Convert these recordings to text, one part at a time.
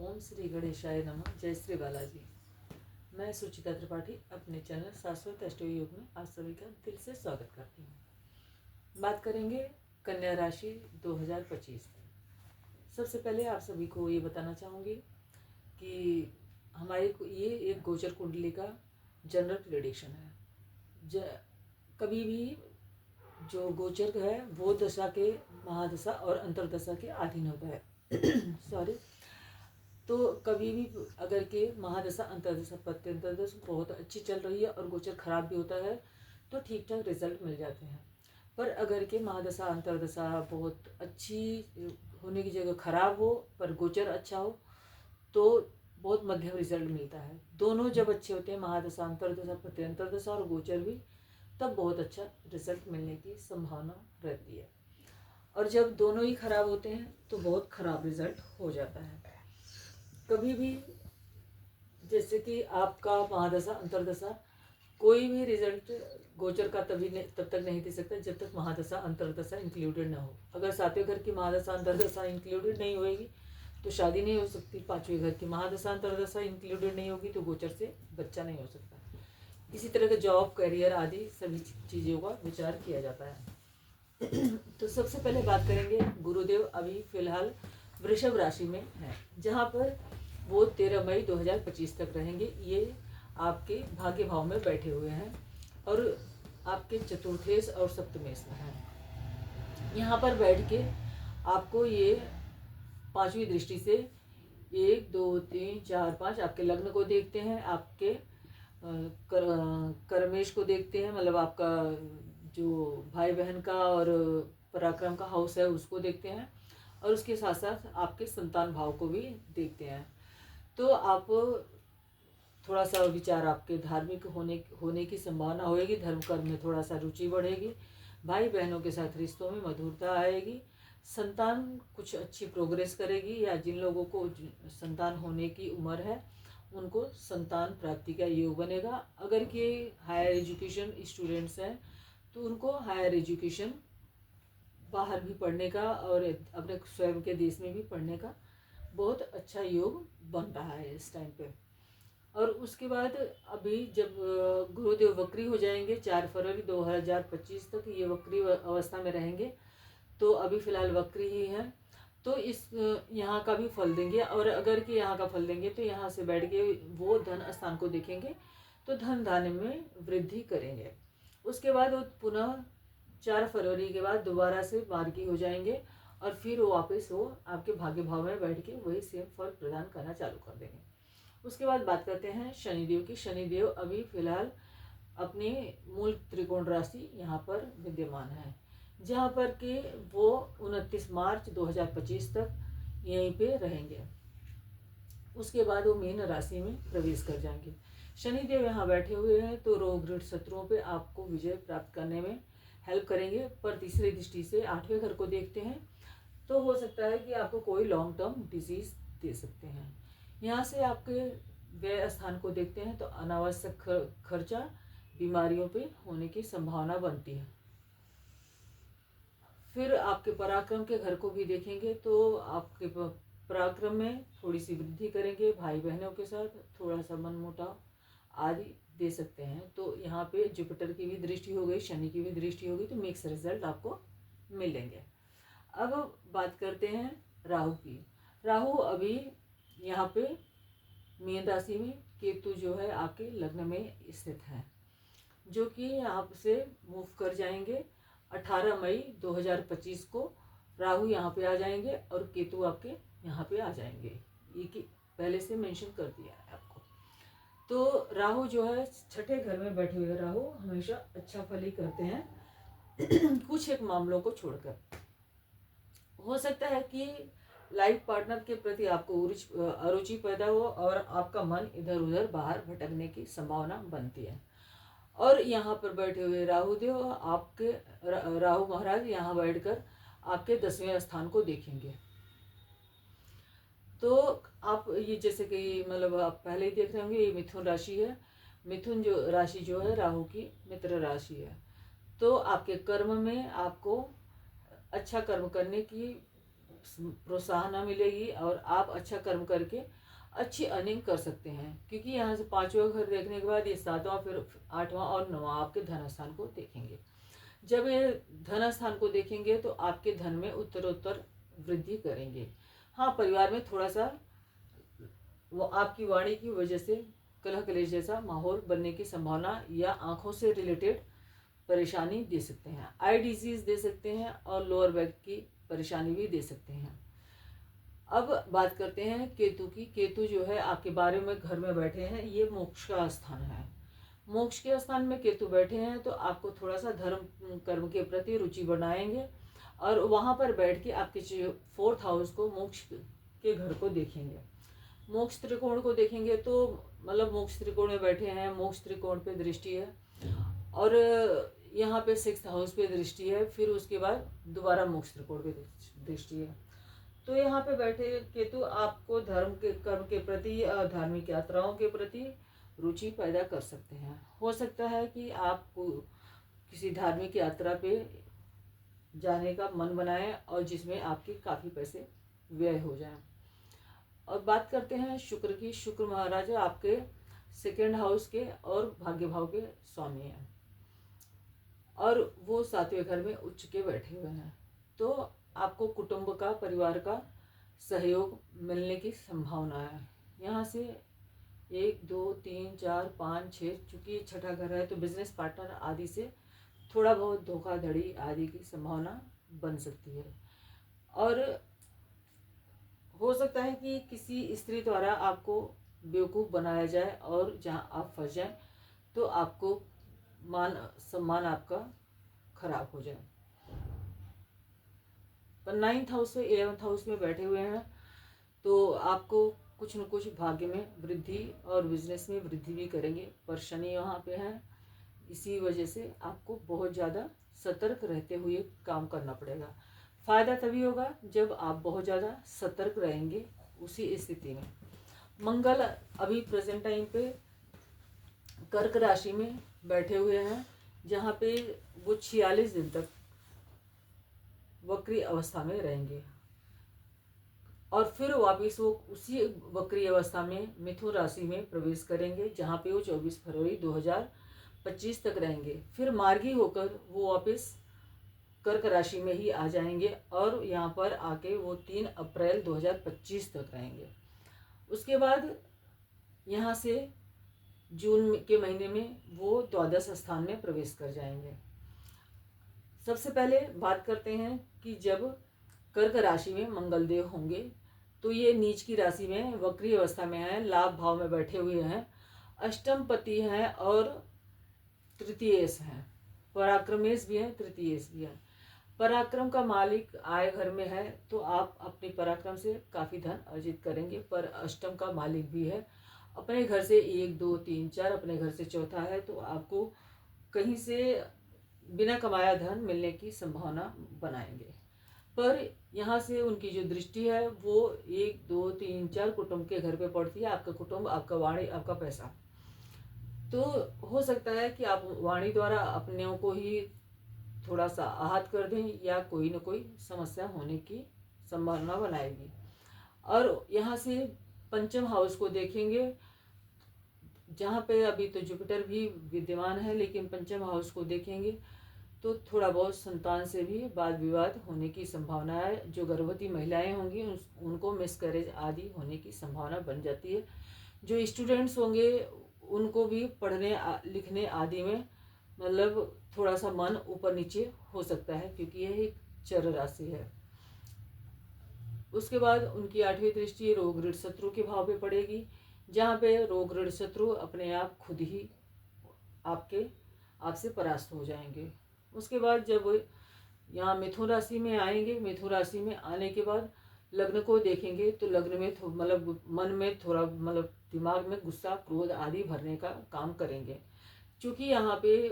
ओम श्री गणेशाय नमः। जय श्री बालाजी। मैं सुचिता त्रिपाठी अपने चैनल शाश्वत एस्ट्रो योग में आप सभी का दिल से स्वागत करती हूँ। बात करेंगे कन्या राशि 2025। सबसे पहले आप सभी को ये बताना चाहूँगी कि हमारे को ये एक गोचर कुंडली का जनरल प्रेडिक्शन है। कभी भी जो गोचर है वो दशा के, महादशा और अंतरदशा के अधीन होता है सॉरी। तो कभी भी अगर के महादशा, अंतरदशा, प्रत्यंतरदशा बहुत अच्छी चल रही है और गोचर खराब भी होता है तो ठीक ठाक रिजल्ट मिल जाते हैं। पर अगर के महादशा, अंतरदशा बहुत अच्छी होने की जगह खराब हो पर गोचर अच्छा हो तो बहुत मध्यम रिजल्ट मिलता है। दोनों जब अच्छे होते हैं, महादशा, अंतरदशा, प्रत्यंतरदशा और गोचर भी, तब बहुत अच्छा रिजल्ट मिलने की संभावना रहती है। और जब दोनों ही खराब होते हैं तो बहुत खराब रिजल्ट हो जाता है। कभी भी जैसे कि आपका महादशा, अंतरदशा, कोई भी रिजल्ट गोचर का तब तक नहीं दे सकता जब तक महादशा, अंतरदशा इंक्लूडेड ना हो। अगर 7वें घर की महादशा, अंतरदशा इंक्लूडेड नहीं होएगी तो शादी नहीं हो सकती। 5वें घर की महादशा, अंतरदशा इंक्लूडेड नहीं होगी तो गोचर से बच्चा नहीं हो सकता। इसी तरह के जॉब, करियर आदि सभी चीज़ों का विचार किया जाता है। तो सबसे पहले बात करेंगे, गुरुदेव अभी फिलहाल वृषभ राशि में है, जहाँ पर वो 13 मई 2025 तक रहेंगे। ये आपके भाग्य भाव में बैठे हुए हैं और आपके चतुर्थेश और सप्तमेश में हैं। यहाँ पर बैठ के आपको ये 5वीं दृष्टि से 1, 2, 3, 4, 5 आपके लग्न को देखते हैं, आपके कर्मेश को देखते हैं, मतलब आपका जो भाई बहन का और पराक्रम का हाउस है उसको देखते हैं, और उसके साथ साथ आपके संतान भाव को भी देखते हैं। तो आप थोड़ा सा विचार, आपके धार्मिक होने की संभावना होगी। धर्म कर्म में थोड़ा सा रुचि बढ़ेगी। भाई बहनों के साथ रिश्तों में मधुरता आएगी। संतान कुछ अच्छी प्रोग्रेस करेगी, या जिन लोगों को संतान होने की उम्र है उनको संतान प्राप्ति का योग बनेगा। अगर के हायर एजुकेशन स्टूडेंट्स हैं तो उनको हायर एजुकेशन बाहर भी पढ़ने का और अपने स्वयं के देश में भी पढ़ने का बहुत अच्छा योग बन रहा है इस टाइम पे। और उसके बाद अभी जब गुरुदेव वक्री हो जाएंगे 4 फरवरी 2025 तक, ये वक्री अवस्था में रहेंगे। तो अभी फिलहाल वक्री ही हैं, तो इस यहाँ का भी फल देंगे। और अगर कि यहाँ का फल देंगे तो यहाँ से बैठ के वो धन स्थान को देखेंगे तो धन धान्य में वृद्धि करेंगे। उसके बाद वो पुनः 4 फरवरी के बाद दोबारा से मार्गी हो जाएंगे और फिर वो वापस वो आपके भाग्य भाव में बैठ के वही सेम फल प्रदान करना चालू कर देंगे। उसके बाद बात करते हैं शनिदेव की। शनिदेव अभी फिलहाल अपने मूल त्रिकोण राशि यहाँ पर विद्यमान है, जहाँ पर कि वो 29 मार्च 2025 तक यहीं पे रहेंगे। उसके बाद वो मीन राशि में प्रवेश कर जाएंगे। शनिदेव यहाँ बैठे हुए हैं तो रोग ऋण शत्रुओं पे आपको विजय प्राप्त करने में हेल्प करेंगे। पर तीसरी दृष्टि से 8वें घर को देखते हैं तो हो सकता है कि आपको कोई लॉन्ग टर्म डिजीज दे सकते हैं। यहाँ से आपके व्यय स्थान को देखते हैं तो अनावश्यक खर्चा, बीमारियों पे होने की संभावना बनती है। फिर आपके पराक्रम के घर को भी देखेंगे तो आपके पराक्रम में थोड़ी सी वृद्धि करेंगे। भाई बहनों के साथ थोड़ा सा मनमुटाव आदि दे सकते हैं। तो यहाँ पे जुपिटर की भी दृष्टि हो गई, शनि की भी दृष्टि होगी, तो मिक्स रिजल्ट आपको मिलेंगे। अब बात करते हैं राहु की। राहु अभी यहाँ पे मीन राशि में, केतु जो है आपके लग्न में स्थित है, जो कि यहाँ से मूव कर जाएंगे 18 मई 2025 को। राहु यहाँ पे आ जाएंगे और केतु आपके यहाँ पे आ जाएंगे। ये कि पहले से मेंशन कर दिया है आपको। तो राहु जो है 6ठे घर में बैठे हुए राहु हमेशा अच्छा फल ही करते हैं कुछ एक मामलों को छोड़कर। हो सकता है कि लाइफ पार्टनर के प्रति आपको अरुचि पैदा हो और आपका मन इधर उधर बाहर भटकने की संभावना बनती है। और यहाँ पर बैठे हुए राहु देव आपके राहु महाराज यहाँ बैठकर आपके 10वें स्थान को देखेंगे। तो आप ये जैसे कि मतलब आप पहले ही देख रहे होंगे, ये मिथुन राशि है। मिथुन जो राशि जो है राहु की मित्र राशि है। तो आपके कर्म में आपको अच्छा कर्म करने की प्रोत्साहन मिलेगी और आप अच्छा कर्म करके अच्छी अर्निंग कर सकते हैं। क्योंकि यहाँ से 5वां घर देखने के बाद ये 7वां, फिर 8वां और 9वां आपके धन स्थान को देखेंगे। जब ये धन स्थान को देखेंगे तो आपके धन में उत्तरोत्तर वृद्धि करेंगे। हाँ, परिवार में थोड़ा सा वो आपकी वाणी की वजह से कलह कलेश जैसा माहौल बनने की संभावना या आंखों से रिलेटेड परेशानी दे सकते हैं, आई डिजीज दे सकते हैं और लोअर बैक की परेशानी भी दे सकते हैं। अब बात करते हैं केतु की। केतु जो है आपके बारे में घर में बैठे हैं, ये मोक्ष का स्थान है। मोक्ष के स्थान में केतु बैठे हैं तो आपको थोड़ा सा धर्म कर्म के प्रति रुचि बनाएंगे और वहाँ पर बैठ के आपके 4th हाउस को, मोक्ष के घर को देखेंगे। मोक्ष त्रिकोण को देखेंगे तो मतलब मोक्ष त्रिकोण में बैठे हैं, मोक्ष त्रिकोण पे दृष्टि है और यहाँ पे 6th हाउस पे दृष्टि है, फिर उसके बाद दोबारा मोक्ष त्रिकोण पे दृष्टि है। तो यहाँ पे बैठे केतु आपको धर्म के कर्म के प्रति, धार्मिक यात्राओं के प्रति रुचि पैदा कर सकते हैं। हो सकता है कि आप किसी धार्मिक यात्रा पे जाने का मन बनाएं और जिसमें आपके काफ़ी पैसे व्यय हो जाएं। और बात करते हैं शुक्र की। शुक्र महाराज आपके 2nd हाउस के और भाग्य भाव के स्वामी हैं और वो 7वें घर में उच्च के बैठे हुए हैं। तो आपको कुटुंब का, परिवार का सहयोग मिलने की संभावना है। यहाँ से 1 2 3 4 5 6, चूँकि 6ठा घर है तो बिजनेस पार्टनर आदि से थोड़ा बहुत धोखाधड़ी आदि की संभावना बन सकती है। और हो सकता है कि किसी स्त्री द्वारा आपको बेवकूफ़ बनाया जाए और जहाँ आप फंस जाएं तो आपको मान सम्मान आपका खराब हो जाए। पर 9th हाउस से 11th हाउस में बैठे हुए हैं तो आपको कुछ न कुछ भाग्य में वृद्धि और बिजनेस में वृद्धि भी करेंगे। पर शनि वहाँ पे है, इसी वजह से आपको बहुत ज़्यादा सतर्क रहते हुए काम करना पड़ेगा। फ़ायदा तभी होगा जब आप बहुत ज़्यादा सतर्क रहेंगे उसी स्थिति में। मंगल अभी प्रेजेंट टाइम पे कर्क राशि में बैठे हुए हैं, जहाँ पे वो 46 दिन तक वक्री अवस्था में रहेंगे और फिर वापिस वो उसी वक्री अवस्था में मिथुन राशि में प्रवेश करेंगे, जहाँ पे वो 24 फरवरी 2025 तक रहेंगे। फिर मार्गी होकर वो वापस कर्क राशि में ही आ जाएंगे और यहाँ पर आके वो 3 अप्रैल 2025 तक रहेंगे। उसके बाद यहाँ से जून के महीने में वो 12 स्थान में प्रवेश कर जाएंगे। सबसे पहले बात करते हैं कि जब कर्क राशि में मंगलदेव होंगे तो ये नीच की राशि में वक्री अवस्था में हैं, लाभ भाव में बैठे हुए हैं, अष्टम पति हैं और तृतीयेश हैं, पराक्रमेश भी हैं, तृतीयेश भी हैं। पराक्रम का मालिक आय घर में है तो आप अपने पराक्रम से काफ़ी धन अर्जित करेंगे। पर अष्टम का मालिक भी है, अपने घर से 1 2 3 4, अपने घर से चौथा है तो आपको कहीं से बिना कमाया धन मिलने की संभावना बनाएंगे। पर यहाँ से उनकी जो दृष्टि है वो 1 2 3 4 कुटुंब के घर पे पड़ती है। आपका कुटुंब, आपका वाणी, आपका पैसा। तो हो सकता है कि आप वाणी द्वारा अपनों को ही थोड़ा सा आहत कर दें या कोई न कोई समस्या होने की संभावना बनाएगी। और यहाँ से 5म हाउस को देखेंगे, जहाँ पे अभी तो जुपिटर भी विद्यमान है, लेकिन 5म हाउस को देखेंगे तो थोड़ा बहुत संतान से भी वाद विवाद होने की संभावना है। जो गर्भवती महिलाएं होंगी उनको मिसकैरेज आदि होने की संभावना बन जाती है। जो स्टूडेंट्स होंगे उनको भी पढ़ने लिखने आदि में मतलब थोड़ा सा मन ऊपर नीचे हो सकता है, क्योंकि यह एक चर राशि है। उसके बाद उनकी 8वीं दृष्टि रोग ऋण शत्रु के भाव पे पड़ेगी, जहाँ पे रोग ऋण शत्रु अपने आप खुद ही आपसे परास्त हो जाएंगे। उसके बाद जब यहाँ मिथुन राशि में आएंगे, मिथुन राशि में आने के बाद लग्न को देखेंगे तो लग्न में मतलब मन में थोड़ा मतलब दिमाग में गुस्सा, क्रोध आदि भरने का काम करेंगे। क्योंकि यहाँ पे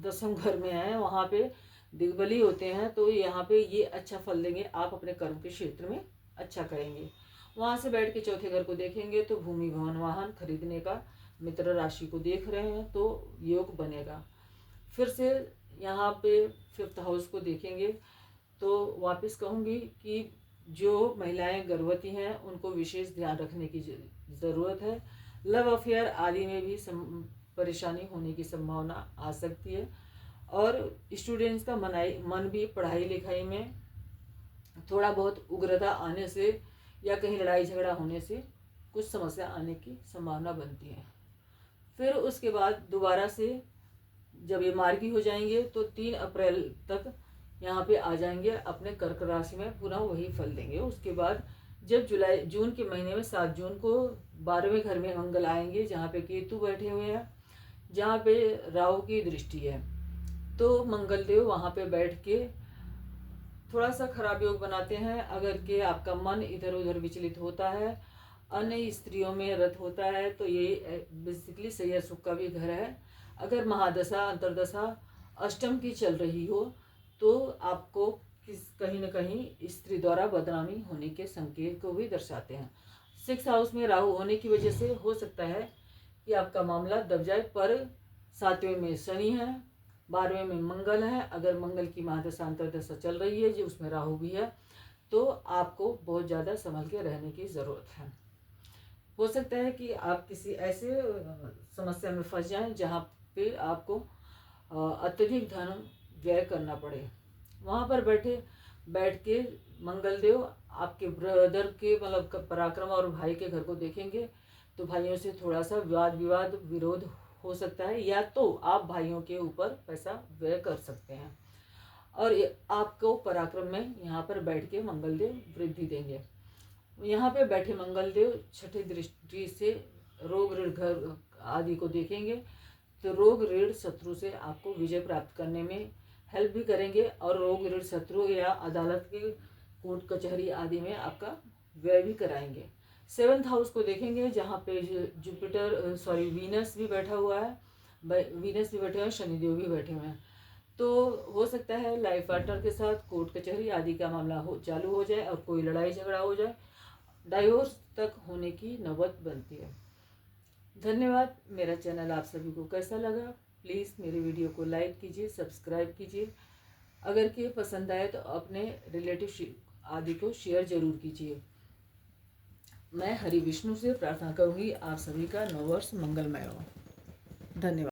10म घर में है, वहाँ पे दिग्बली होते हैं तो यहाँ पे ये अच्छा फल देंगे। आप अपने कर्म के क्षेत्र में अच्छा करेंगे। वहाँ से बैठ के चौथे घर को देखेंगे तो भूमि भवन वाहन खरीदने का मित्र राशि को देख रहे हैं तो योग बनेगा। फिर से यहाँ पे 5th हाउस को देखेंगे तो वापस कहूँगी कि जो महिलाएं गर्भवती हैं उनको विशेष ध्यान रखने की ज़रूरत है। लव अफेयर आदि में भी परेशानी होने की संभावना आ सकती है, और स्टूडेंट्स का मन भी पढ़ाई लिखाई में थोड़ा बहुत उग्रता आने से या कहीं लड़ाई झगड़ा होने से कुछ समस्या आने की संभावना बनती है। फिर उसके बाद दोबारा से जब ये मार्गी हो जाएंगे तो 3 अप्रैल तक यहाँ पे आ जाएंगे, अपने कर्क राशि में पुनः वही फल देंगे। उसके बाद जब जून के महीने में 7 जून को 12वें घर में मंगल आएंगे, जहाँ पे केतु बैठे हुए हैं, जहाँ पे राहु की दृष्टि है। तो मंगल देव वहाँ पे बैठ के थोड़ा सा खराब योग बनाते हैं। अगर के आपका मन इधर उधर विचलित होता है, अन्य स्त्रियों में रत होता है, तो ये बेसिकली सैया सुख का भी घर है। अगर महादशा अंतरदशा अष्टम की चल रही हो तो आपको कहीं न कहीं स्त्री द्वारा बदनामी होने के संकेत को भी दर्शाते हैं। 6th हाउस में राहु होने की वजह से हो सकता है कि आपका मामला दब जाए, पर 7वें में शनि है, 12वें में मंगल है। अगर मंगल की महादशा अंतरदशा चल रही है जो उसमें राहु भी है, तो आपको बहुत ज़्यादा संभल के रहने की ज़रूरत है। हो सकता है कि आप किसी ऐसे समस्या में फंस जाएं जहाँ पे आपको अत्यधिक धन व्यय करना पड़े। वहाँ पर बैठ के मंगल देव आपके ब्रदर के मतलब पराक्रम और भाई के घर को देखेंगे, तो भाइयों से थोड़ा सा वाद विवाद विरोध हो सकता है, या तो आप भाइयों के ऊपर पैसा व्यय कर सकते हैं। और आपको पराक्रम में यहाँ पर बैठ के मंगल देव वृद्धि देंगे। यहाँ पे बैठे मंगल देव छठी दृष्टि से रोग ऋण घर आदि को देखेंगे, तो रोग ऋण शत्रु से आपको विजय प्राप्त करने में हेल्प भी करेंगे, और रोग ऋण शत्रु या अदालत के कोर्ट कचहरी आदि में आपका व्यय भी कराएंगे। 7th हाउस को देखेंगे, जहाँ पे वीनस भी बैठा हुआ है, वीनस भी बैठे हुए हैं, शनिदेव भी बैठे हुए हैं। तो हो सकता है लाइफ पार्टनर के साथ कोर्ट कचहरी आदि का मामला चालू हो जाए और कोई लड़ाई झगड़ा हो जाए, डाइवोर्स तक होने की नौबत बनती है। धन्यवाद। मेरा चैनल आप सभी को कैसा लगा, प्लीज़ मेरे वीडियो को लाइक कीजिए, सब्सक्राइब कीजिए। अगर के पसंद आए तो अपने रिलेटिव आदि को शेयर जरूर कीजिए। मैं हरि विष्णु से प्रार्थना करूंगी आप सभी का नववर्ष मंगलमय हो। धन्यवाद।